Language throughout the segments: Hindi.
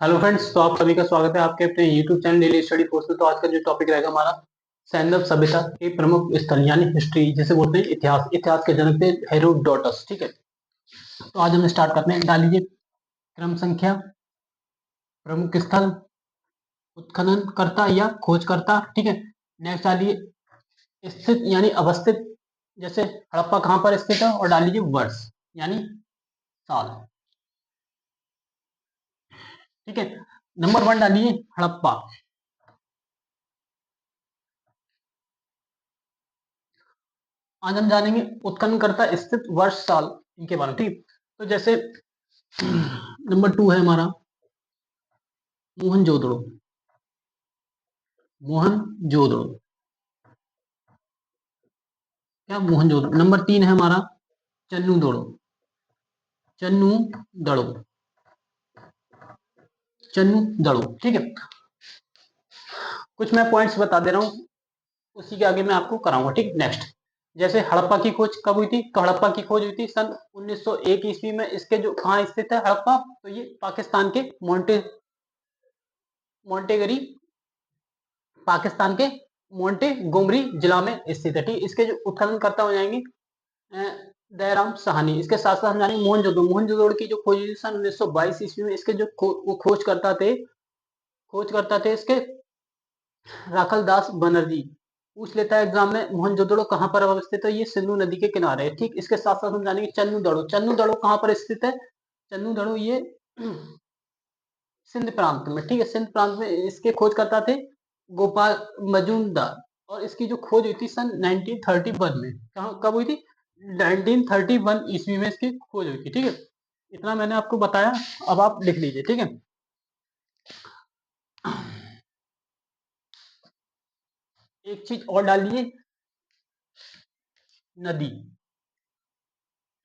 हेलो फ्रेंड्स, तो आप सभी का स्वागत है आपके अपने YouTube channel daily study course में। तो आज का जो टॉपिक रहेगा हमारा सैंधव सभ्यता के प्रमुख स्थल यानी हिस्ट्री, जिसे बोलते हैं इतिहास। इतिहास के जनक थे हेरोडोटस। ठीक है, तो आज हम स्टार्ट करते हैं। डाल लीजिए क्रम संख्या, प्रमुख स्थल, उत्खनन करता या खोजकर्ता। ठीक है, नेक्स्ट डालिए स्थित यानी अवस्थित, जैसे हड़प्पा कहाँ पर स्थित है, और डाल लीजिए वर्ष यानी साल। ठीक है, नंबर वन डालिए हड़प्पा। आज हम जानेंगे उत्खनन करता स्थित वर्ष साल इनके बारे में। ठीक, तो जैसे नंबर टू है हमारा मोहनजोदड़ो। मोहनजोदड़ो, क्या मोहनजोदड़ो। नंबर तीन है हमारा चन्नू दड़ो। चन्नू दड़ो, चन्नू दड़ो। ठीक है, कुछ मैं पॉइंट्स बता दे रहा हूँ, उसी के आगे मैं आपको कराऊंगा। ठीक, नेक्स्ट जैसे हड़प्पा की खोज कब हुई थी, तो हड़प्पा की खोज हुई थी सन 1901 ईस्वी में। इसके जो कहाँ स्थित है हड़प्पा, तो ये पाकिस्तान के मोंटेगरी, पाकिस्तान के मोंटे गोमरी जिला में स्थित है। ठीक, इसके जो उत्खनन करता हो जाएंगे दयाराम साहनी। इसके साथ साथ हम जानेंगे मोहनजोदड़ो। मोहनजोदड़ो की जो खोज हुई सन 1922 ईस्वी में। इसके जो वो खोज करता थे इसके राखल दास बनर्जी। पूछ लेता है एग्जाम में मोहनजोदड़ो कहाँ पर अवस्थित है, ये सिंधु नदी के किनारे है। ठीक, इसके साथ साथ हम जानेंगे चन्नू दड़ो। चन्नू दड़ो कहाँ पर स्थित है, चन्नू दड़ो ये सिंध प्रांत में। ठीक है, सिंध प्रांत में इसके खोज करता थे गोपाल मजूमदार। और इसकी जो खोज हुई थी सन 1931 में। कहाँ कब हुई थी, 1931 ईस्वी में इसकी खोज हुई थी। ठीक है, इतना मैंने आपको बताया, अब आप लिख लीजिए। ठीक है, एक चीज और डालिए, नदी।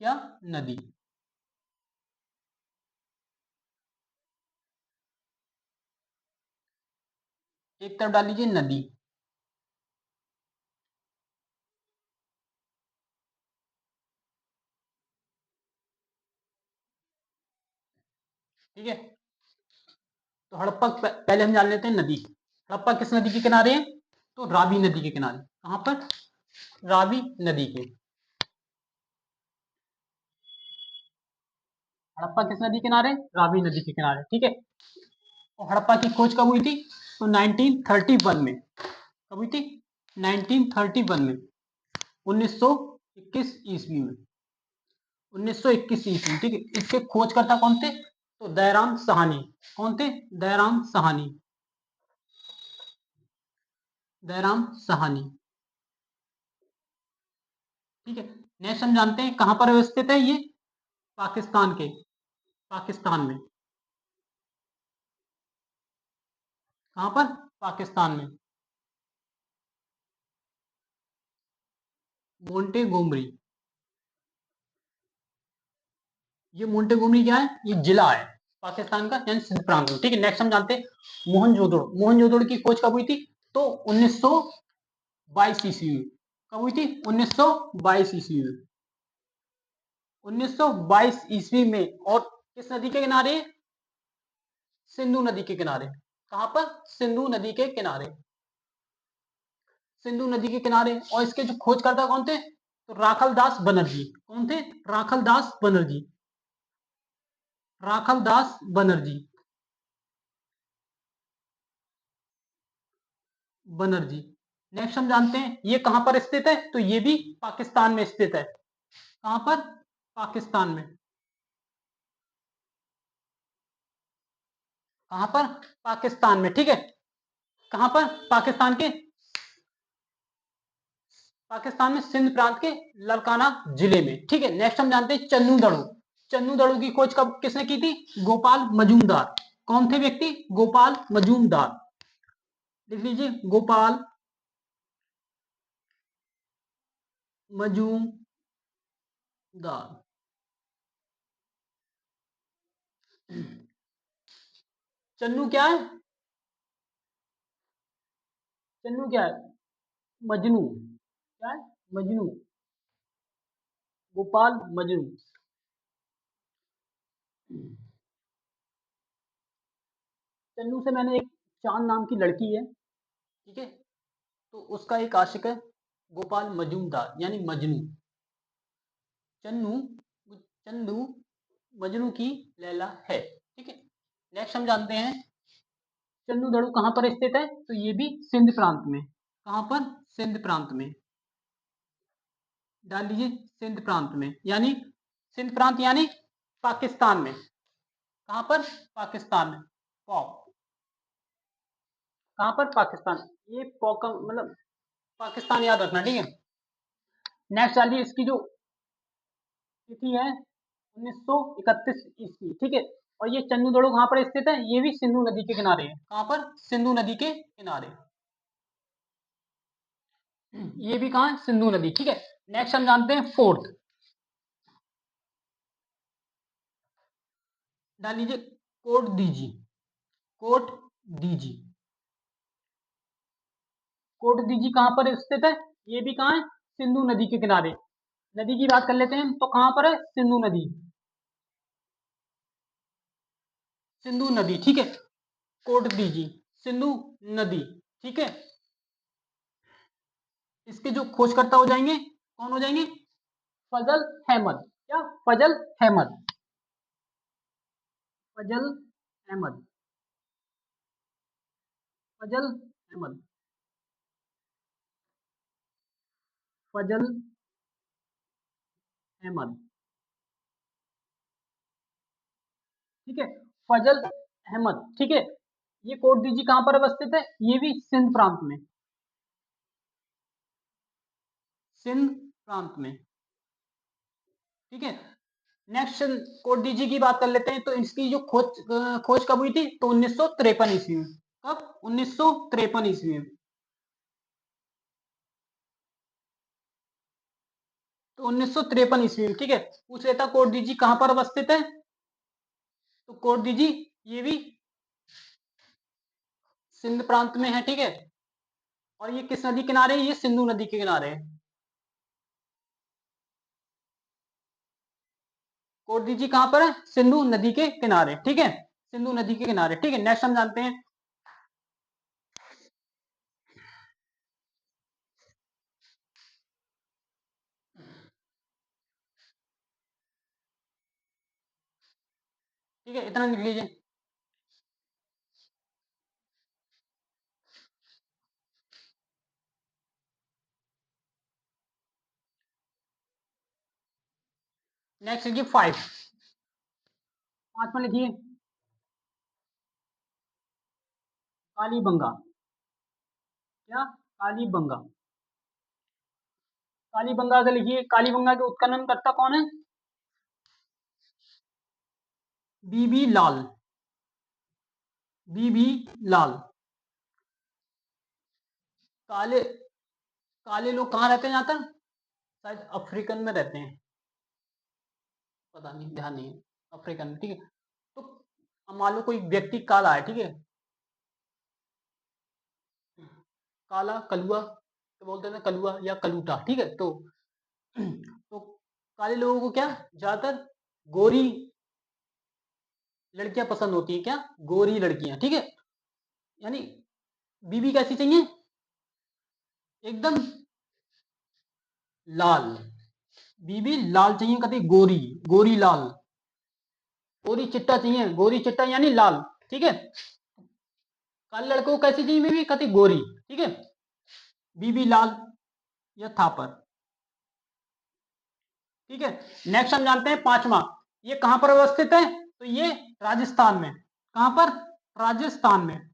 क्या, नदी। एक तरफ डाल लीजिए नदी। ठीक है, तो हड़प्पा पहले हम जान लेते हैं नदी। हड़प्पा किस नदी के किनारे है, तो रावी नदी के किनारे। कहां पर, रावी नदी के। हड़प्पा किस नदी के किनारे, रावी नदी के किनारे। ठीक है, और हड़प्पा की खोज कब हुई थी, तो 1931 में। कब हुई थी, 1931 में, 1921 ईस्वी में, 1921 ईस्वी। ठीक है, इसके खोजकर्ता कौन थे, तो दयाराम साहनी। कौन थे, दयाराम साहनी। दयाराम साहनी। ठीक है, नेक्स्ट हम जानते हैं कहां पर अवस्थित है ये, पाकिस्तान के, पाकिस्तान में। कहां पर, पाकिस्तान में, मोंटे गोमरी। ये मोंटे गोमरी क्या है, ये जिला है पाकिस्तान का, यानी सिंध प्रांत में। ठीक है, नेक्स्ट हम जानते हैं मोहनजोदड़ो। मोहनजोदड़ो की खोज कब हुई थी, तो 1922 ईस्वी में। कब हुई थी, 1922 ईस्वी में, 1922 ईस्वी में। और किस नदी के किनारे, सिंधु नदी के किनारे। कहां पर, सिंधु नदी के किनारे, सिंधु नदी के किनारे। और इसके जो खोजकर्ता कौन थे, तो राखल दास बनर्जी। कौन थे, राखल दास बनर्जी। राखल दास बनर्जी, बनर्जी। नेक्स्ट हम जानते हैं ये कहां पर स्थित है, तो ये भी पाकिस्तान में स्थित है। कहां पर, पाकिस्तान में। कहां पर, पाकिस्तान में। ठीक है, कहां पर, पाकिस्तान के, पाकिस्तान में सिंध प्रांत के लड़काना जिले में। ठीक है, नेक्स्ट हम जानते हैं चन्नू दड़ो। चन्नू दड़ो की खोज कब किसने की थी, गोपाल मजूमदार। कौन थे व्यक्ति, गोपाल मजूमदार। लिख लीजिए गोपाल मजूमदार। चन्नू क्या है, चन्नू क्या है, मजनू। क्या है, मजनू, गोपाल मजनू। चन्नू से मैंने एक चांद नाम की लड़की है, ठीक है, तो उसका एक आशिक है गोपाल मजूमदार यानी मजनू। चन्नू चंदू मजनू की लैला है, ठीक है। नेक्स्ट हम जानते हैं चन्नू दड़ू कहाँ पर स्थित है, तो ये भी सिंध प्रांत में। कहाँ पर? सिंध प्रांत में। डाल लीजिए सिंध प्रांत में, यानी सिंध प्रांत यानी पाकिस्तान में। कहाँ पर? पाकिस्तान में। कहाँ पर? पाकिस्तान। ये पौ का मतलब पाकिस्तान याद रखना, ठीक है। नेक्स्ट डालिए, इसकी जो तिथि है 1931 ईस्वी, ठीक है। और ये चन्नू दड़ो कहाँ पर स्थित है, ये भी सिंधु नदी के किनारे है। कहाँ पर? सिंधु नदी के किनारे। ये भी कहाँ है? सिंधु नदी, ठीक है। नेक्स्ट हम जानते हैं फोर्थ, डाल लीजिए कोट दीजी। कोट दीजी। कोट दीजी कहाँ पर स्थित है, ये भी कहाँ है? सिंधु नदी के किनारे। नदी की बात कर लेते हैं तो कहाँ पर है? सिंधु नदी। सिंधु नदी, ठीक है। कोट दीजी सिंधु नदी, ठीक है। इसके जो खोजकर्ता हो जाएंगे, कौन हो जाएंगे? फजल अहमद। क्या? फजल अहमद। फजल अहमद। फजल अहमद। फजल अहमद, ठीक है। फजल अहमद, ठीक है। ये कोट दीजी कहां पर अवस्थित है, ये भी सिंध प्रांत में। सिंध प्रांत में, ठीक है। नेक्स्ट कोट दीजी की बात कर लेते हैं, तो इसकी जो खोज कब हुई थी, तो 1953 ईस्वी में। कब? 1953 ईस्वी में। तो 1953 ईस्वी में, ठीक है। पूछ लेता कोट दीजी कहां पर अवस्थित है, तो कोट दीजी ये भी सिंध प्रांत में है, ठीक है। और ये किस नदी किनारे है, ये सिंधु नदी के किनारे है। कोट दीजिए कहां पर है, सिंधु नदी के किनारे, ठीक है। सिंधु नदी के किनारे, ठीक है। नेक्स्ट हम जानते हैं ठीक है, इतना लिख लीजिए। नेक्स्ट लिखिए 5। 5 में लिखिए कालीबंगा। क्या? कालीबंगा। कालीबंगा का लिखिए, कालीबंगा के उत्खनन करता कौन है? बीबी लाल। बीबी लाल। काले काले लोग कहाँ रहते हैं ज्यादातर? शायद अफ्रीकन में रहते हैं, पता नहीं, ध्यान नहीं है। अफ्रीकन में, ठीक है। तो अब मान लो कोई व्यक्ति काला है, ठीक है। काला कलुआ तो बोलते हैं ना, कलुआ या कलूटा, ठीक है। तो काले लोगों को क्या ज्यादातर गोरी लड़कियां पसंद होती हैं। क्या? गोरी लड़कियां, ठीक है। यानी बीबी कैसी चाहिए? एकदम लाल। बीबी लाल चाहिए, कभी गोरी, गोरी लाल। गोरी चिट्टा चाहिए, गोरी चिट्टा यानी लाल, ठीक है। काले लड़कों को कैसी चाहिए बीबी? कभी गोरी, ठीक है। बीबी लाल या थापर, ठीक है। नेक्स्ट हम जानते हैं पांचवा, ये कहां पर अवस्थित है, तो ये राजस्थान में। कहां पर? राजस्थान में।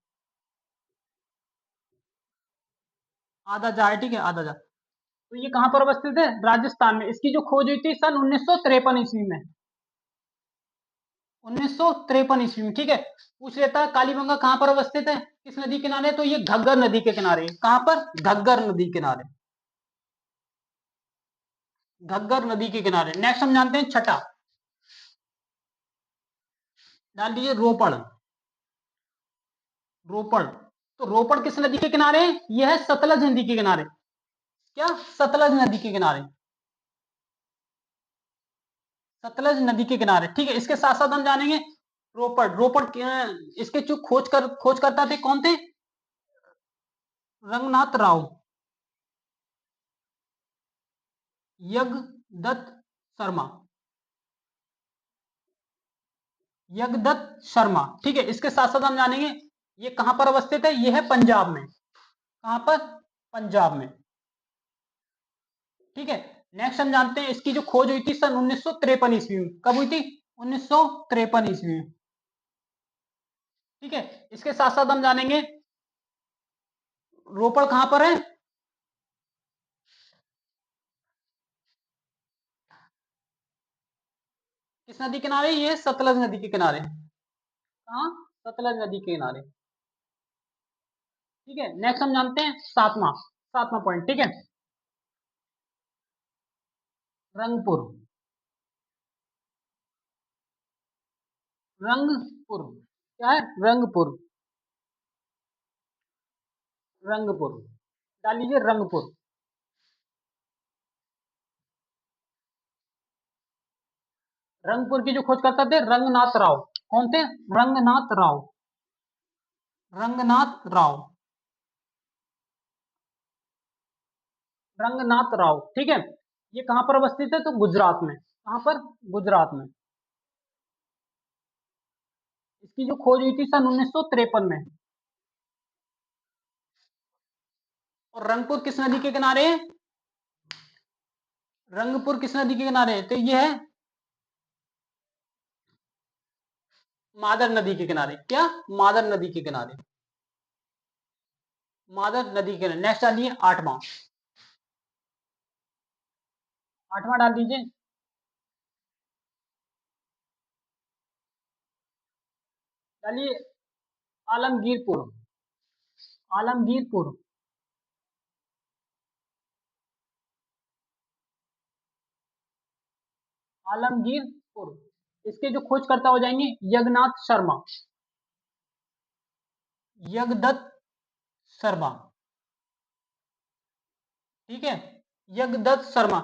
आधा जा है, ठीक है, आधा जा। तो ये कहां पर अवस्थित है? राजस्थान में। इसकी जो खोज हुई थी सन 1953 ईस्वी में। 1953 ईस्वी में, ठीक है। पूछ लेता है कालीबंगा कहां पर अवस्थित है, किस नदी किनारे, तो ये घग्गर नदी के किनारे। कहां पर? घग्गर नदी किनारे। घग्गर नदी के किनारे। नेक्स्ट हम जानते हैं छठा, डाल दीजिए रोपड़। रोपड़, तो रोपड़ किस नदी के किनारे है, यह है सतलज नदी के किनारे। क्या? सतलज नदी के किनारे। सतलज नदी के किनारे, ठीक है। इसके साथ साथ हम जानेंगे रोपड़, रोपड़ इसके जो खोज करता थे कौन थे? रंगनाथ राव, यज्ञदत्त शर्मा, यज्ञदत्त शर्मा। ठीक है, इसके साथ साथ हम जानेंगे ये कहां पर अवस्थित है। ये है पंजाब में। कहां पर? पंजाब में। ठीक है, नेक्स्ट हम जानते हैं इसकी जो खोज हुई थी सन 1953 ईस्वी में। कब हुई थी? 1953 ईस्वी में। ठीक है, इसके साथ साथ हम जानेंगे रोपड़ कहां पर है। किस नदी किनारे? ये सतलज नदी के किनारे। कहां? सतलज नदी के किनारे। ठीक है, नेक्स्ट हम जानते हैं सातवां सातवां पॉइंट। ठीक है, रंगपुर, रंगपुर क्या है? रंगपुर, रंगपुर डाल लीजिए, रंगपुर। रंगपुर की जो खोज करते थे रंगनाथ राव। कौन थे? रंगनाथ राव, रंगनाथ राव, रंगनाथ राव। ठीक है, ये कहां पर अवस्थित है? तो गुजरात में। कहां पर? गुजरात में। इसकी जो खोज हुई थी सन 1953 में। और रंगपुर किस नदी के किनारे है? रंगपुर किस नदी के किनारे है? तो ये है मादर नदी के किनारे। क्या? मादर नदी के किनारे, मादर नदी के किनारे। नेक्स्ट डालिए आठवां, आठवां डाल दीजिए। डालिए आलमगीरपुर, आलमगीरपुर, आलमगीरपुर। इसके जो खोजकर्ता हो जाएंगे यज्ञनाथ शर्मा, यज्ञदत्त शर्मा। ठीक है, यज्ञदत्त शर्मा।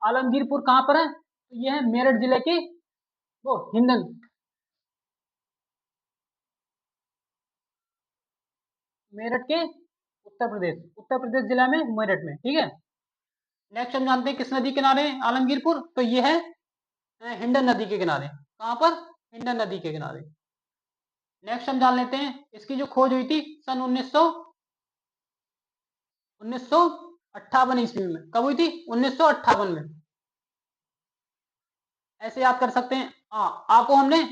आलमगीरपुर कहां पर है? तो यह है मेरठ जिले के वो हिंडन, मेरठ के उत्तर प्रदेश जिला में मेरठ में। ठीक है, नेक्स्ट हम जानते हैं किस नदी किनारे है आलमगीरपुर। तो यह है हिंडन नदी के किनारे। कहां पर? हिंडन नदी के किनारे। नेक्स्ट हम जान लेते हैं इसकी जो खोज हुई थी सन 1958 ईस्वी में। कब हुई थी? 1958 में। ऐसे याद कर सकते हैं, आ को हमने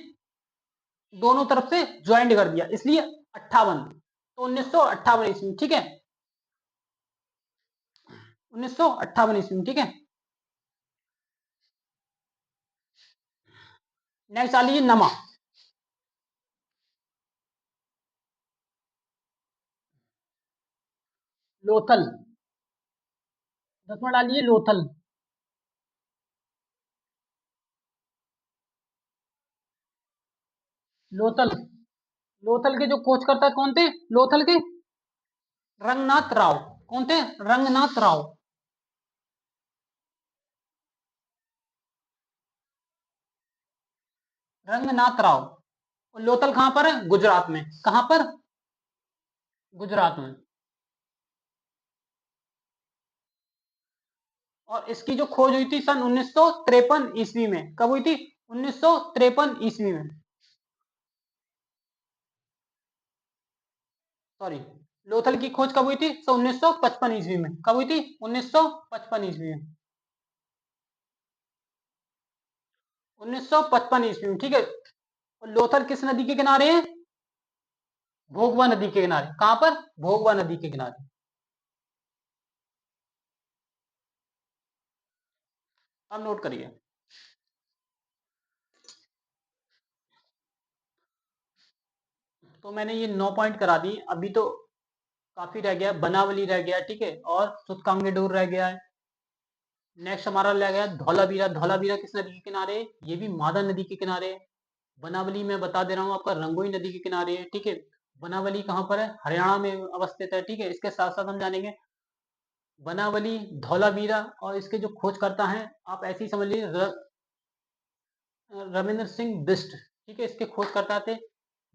दोनों तरफ से ज्वाइंट कर दिया इसलिए 58। तो 1958 ईस्वी। ठीक है, 1958 ईस्वी में। ठीक है, नेक्स्ट आ लीजिए नमा, लोथल। 10वां डालिए लोथल, लोथल। लोथल के जो खोजकर्ता कौन थे? लोथल के रंगनाथ राव। कौन थे? रंगनाथ राव, रंगनाथ राव। और लोथल कहां पर है? गुजरात में। कहां पर? गुजरात में। और इसकी जो खोज हुई थी सन 1953 ईस्वी में। कब हुई थी? 1953 ईस्वी में। सॉरी, लोथल की खोज कब हुई थी? 1955 ईस्वी में। कब हुई थी? 1955 ईस्वी में। 1955 ईस्वी में। ठीक है, और लोथल किस नदी के किनारे है? भोगवा नदी के किनारे। कहां पर? भोगवा नदी के किनारे। अब नोट करिए। तो मैंने ये 9 पॉइंट करा दिए। अभी तो काफी रह गया, बनावली रह गया। ठीक है, और सुतकांगेडोर रह गया है। नेक्स्ट हमारा रह गया धौलावीरा। धौलावीरा किस नदी के किनारे है? ये भी मादा नदी के किनारे है। बनावली मैं बता दे रहा हूँ आपका, रंगोई नदी के किनारे है। ठीक है, बनावली कहाँ पर है? हरियाणा में अवस्थित है। ठीक है, इसके साथ साथ हम जानेंगे बनावली, धौलावीरा और इसके जो खोज करता है आप ऐसे ही समझ लीजिए रविंद्र सिंह बिष्ट। ठीक है, इसके खोजकर्ता थे।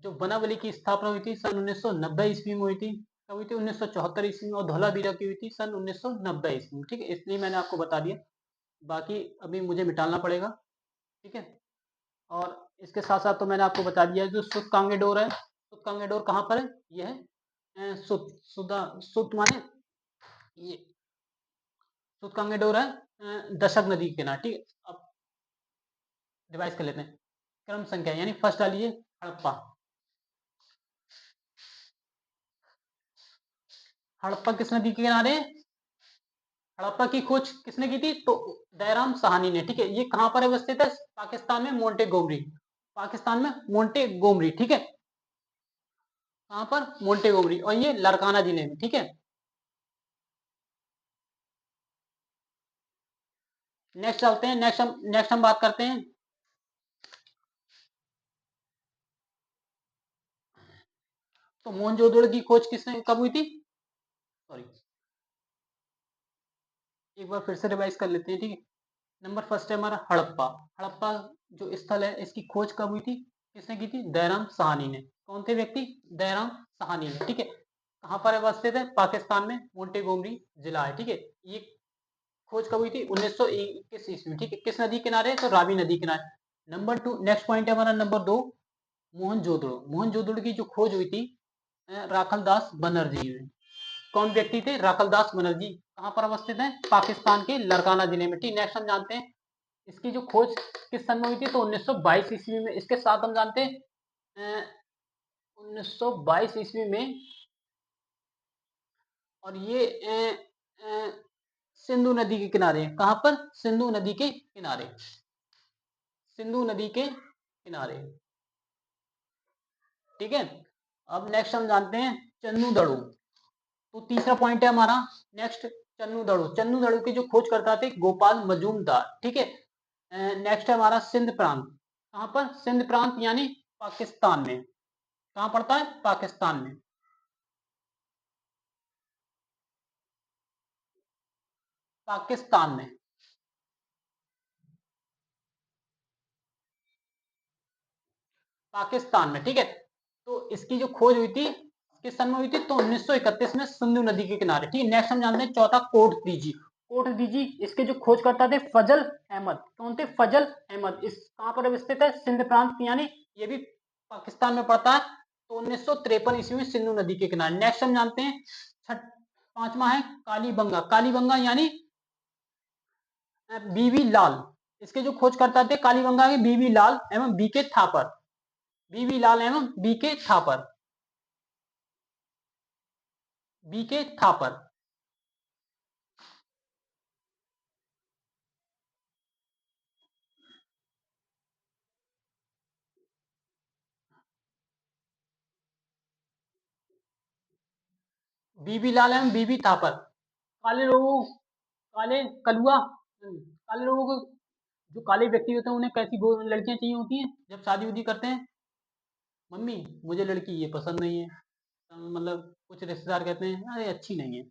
जो बनावली की स्थापना हुई थी सन 1990 ईस्वी में हुई थी। कब हुई थी? 1974 ईस्वी में। और धौलावीरा की हुई थी सन 1990 ईस्वी में। ठीक है, इसलिए मैंने आपको बता दिया। बाकी अभी मुझे मिटाना पड़ेगा। ठीक है, और इसके साथ साथ तो मैंने आपको बता दिया जो सुतकांगेडोर है। सुतकांगेडोर कहाँ पर है? ये है सुत माने ये सुतकांगेडोर है दशक नदी के किनारे। ठीक है, अब रिवाइज कर लेते हैं। क्रम संख्या यानी फर्स्ट डालिए हड़प्पा। हड़प्पा किस नदी के किनारे? हड़प्पा की खोज किसने की थी? तो दयाराम साहनी ने। ठीक है, ये कहां पर अवस्थित है? पाकिस्तान में मोंटेगोमरी। पाकिस्तान में मोंटेगोमरी। ठीक है, कहां पर? मोंटेगोमरी। और ये लड़काना जिले में। ठीक है, नेक्स्ट चलते हैं। नेक्स्ट हम बात करते हैं। तो मोहनजोदड़ो की खोज किसने कब हुई थी? सॉरी, एक बार फिर से रिवाइज कर लेते हैं। ठीक है, नंबर फर्स्ट है हमारा हड़प्पा। हड़प्पा जो स्थल है इसकी खोज कब हुई थी? किसने की थी? दयाराम साहनी ने। कौन थे व्यक्ति? दयाराम साहनी ने। ठीक है, कहां पर अवस्थित है? पाकिस्तान में मोंटेगोमरी जिला है। ठीक है, ये खोज कब हुई थी? 1921 ईस्वी में। ठीक है, किस नदी किनारे? तो रावी नदी किनारे। नंबर टू, नेक्स्ट पॉइंट है हमारा नंबर दो, मोहनजोदड़ो। मोहनजोदड़ो की जो खोज हुई थी राखलदास बनर्जी ने। कौन व्यक्ति थे? राखलदास बनर्जी। कहां पर अवस्थित है? पाकिस्तान के लड़काना जिले में। ठीक, नेक्स्ट हम जानते हैं इसकी जो खोज किस सन में हुई थी? तो 1922 ईस्वी में। इसके साथ हम जानते हैं 1922 ईस्वी में। और ये सिंधु नदी के किनारे। कहां पर? सिंधु नदी के किनारे। सिंधु नदी के किनारे। ठीक है, अब नेक्स्ट हम जानते हैं चन्नू दड़ो। तो तीसरा पॉइंट है हमारा नेक्स्ट, चन्नू दड़ो। चन्नू दड़ो के जो खोज करता थे गोपाल मजूमदार। ठीक है, नेक्स्ट है हमारा सिंध प्रांत। कहां पर? सिंध प्रांत यानी पाकिस्तान में। कहां पड़ता है? पाकिस्तान में। पाकिस्तान में। पाकिस्तान में। ठीक है, तो इसकी जो खोज हुई थी किस सन में हुई थी? तो 1931 में सिंधु नदी के किनारे। ठीक है, नेक्स्ट हम जानते हैं चौथा कोट दीजी। कोट दीजी इसके जो खोज करता थे फजल अहमद। कौन थे? फजल अहमद। इस कहां पर स्थित है? सिंध प्रांत यानी ये भी पाकिस्तान में पड़ता है। तो 1953 ईस्वी में सिंधु नदी के किनारे। नेक्स्ट हम जानते हैं पांचवा है कालीबंगा। कालीबंगा यानी बीवी लाल। इसके जो खोज करता थे कालीबंगा के बीवी लाल एवं बीके थापर। बीवी लाल एवं बीके थापर। बीके थापर। बीबी लाल एवं बीबी थापर। काले लोगों, काले कलुआ, काले लोगों को, जो काले व्यक्ति होते हैं उन्हें कैसी लड़कियां चाहिए होती हैं जब शादी उदी करते हैं? मम्मी मुझे लड़की ये पसंद नहीं है। मतलब कुछ रिश्तेदार कहते हैं अरे अच्छी नहीं है।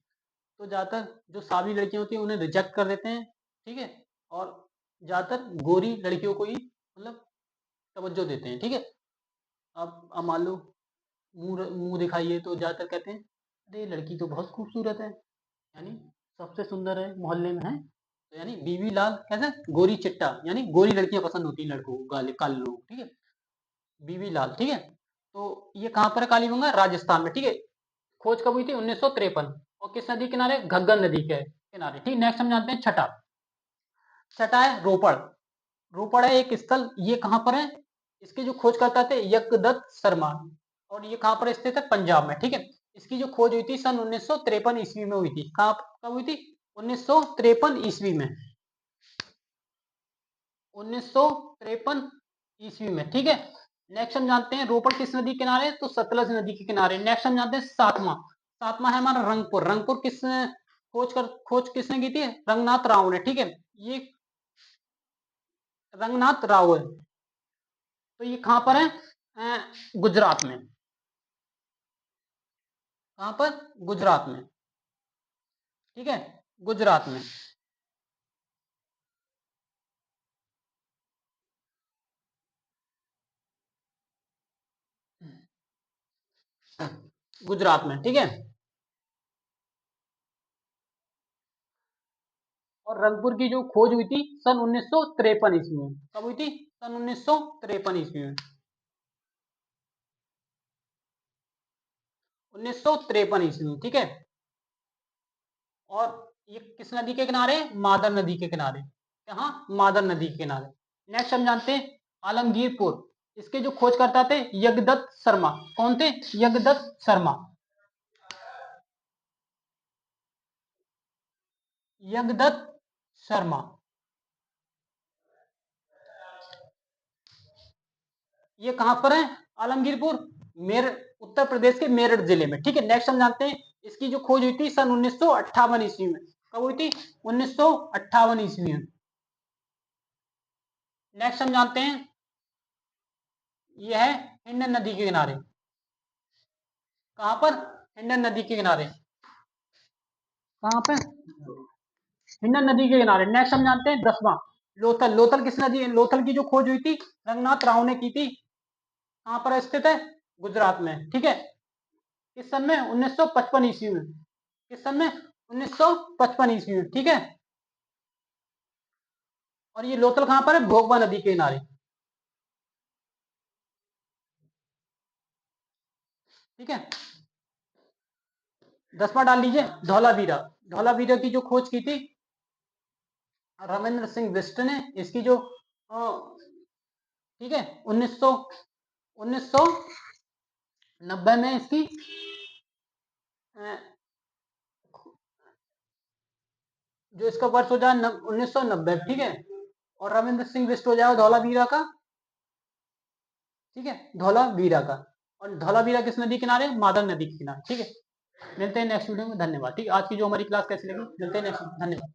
तो ज्यादातर जो सावली लड़कियां होती हैं उन्हें रिजेक्ट कर देते हैं। ठीक है, और ज्यादातर गोरी लड़कियों को ही मतलब तवज्जो देते हैं। ठीक है, अब मान लो मुंह मुंह दिखाइए तो ज्यादातर कहते हैं अरे लड़की तो बहुत खूबसूरत है, यानी सबसे सुंदर है मोहल्ले में है। तो यानी बीवी लाल कैसे? गोरी चिट्टा यानी गोरी लड़कियां पसंद होती हैं लड़कों को, काले काले लोग। ठीक है, बीवी लाल। ठीक है, तो ये कहां पर है? कालीबंगा राजस्थान में। ठीक है, खोज कब हुई थी? 1953। और किस नदी किनारे? घग्गर नदी के किनारे। ठीक, नेक्स्ट हम जानते हैं छठा। छठा है रोपड़। रोपड़ है एक स्थल, ये कहां पर है? इसके जो खोज करता थे यज्ञदत्त शर्मा। और ये कहां पर स्थित है? पंजाब में। ठीक है, इसकी जो खोज हुई थी सन 1953 ईस्वी में हुई थी। कहां कब हुई थी? 1953 ईस्वी में। 1953 ईस्वी में। ठीक है, नेक्स्ट हम जानते हैं रोपड़ किस नदी के किनारे? तो सतलज नदी के किनारे। नेक्स्ट हम जानते हैं सातवां। सातवां है हमारा रंगपुर। रंगपुर खोज किसने की थी? रंगनाथ राव ने। ठीक है, ये रंगनाथ राव है। तो ये कहां पर है? गुजरात में। कहां पर? गुजरात में। ठीक है, गुजरात में। गुजरात में, ठीक है। और रंगपुर की जो खोज हुई थी सन 1953 ईस्वी में। कब हुई थी? सन 1953 ईस्वी में। 1953 ईस्वी में, ठीक है। और ये किस नदी के किनारे? मादर नदी के किनारे। कहाँ? मादर नदी के किनारे। नेक्स्ट हम जानते हैं आलमगीरपुर। इसके जो खोजकर्ता थे यज्ञदत्त शर्मा। कौन थे? यज्ञदत्त शर्मा। यज्ञदत्त शर्मा। ये कहां पर है? आलमगीरपुर, उत्तर प्रदेश के मेरठ जिले में, ठीक है। नेक्स्ट हम जानते हैं इसकी जो खोज हुई थी सन 1958 ईस्वी में। कब हुई थी? 1958 ईस्वी में। नेक्स्ट हम जानते हैं यह है हिंडन नदी के किनारे। कहां पर? हिंडन नदी के किनारे। कहां पे? हिंडन नदी के किनारे। नेक्स्ट हम जानते हैं 10वां लोथल। लोथल किस नदी? लोथल की जो खोज हुई थी रंगनाथ राव ने की थी। कहां पर स्थित है? गुजरात में, ठीक है। किस सन में? 1955 ईस्वी में। किस सन में? 1955 ईस्वी में, ठीक है। और ये लोथल कहां पर है? भोगवा नदी के किनारे, ठीक है। 10वां डाल लीजिए धौलावीरा। धौलावीरा की जो खोज की थी रविंद्र सिंह बिष्ट ने। इसकी जो ठीक है 1990 में इसकी जो इसका वर्ष हो जाए 1990, ठीक है। और रविंद्र सिंह बिष्ट हो जाएगा धौलावीरा का, ठीक है। धौलावीरा का। और धौलावीरा किस नदी किनारे? मादर नदी के किनारे, ठीक है। मिलते हैं नेक्स्ट वीडियो में। धन्यवाद, ठीक है। आज की जो हमारी क्लास कैसी लगी? मिलते हैं नेक्स्ट। धन्यवाद।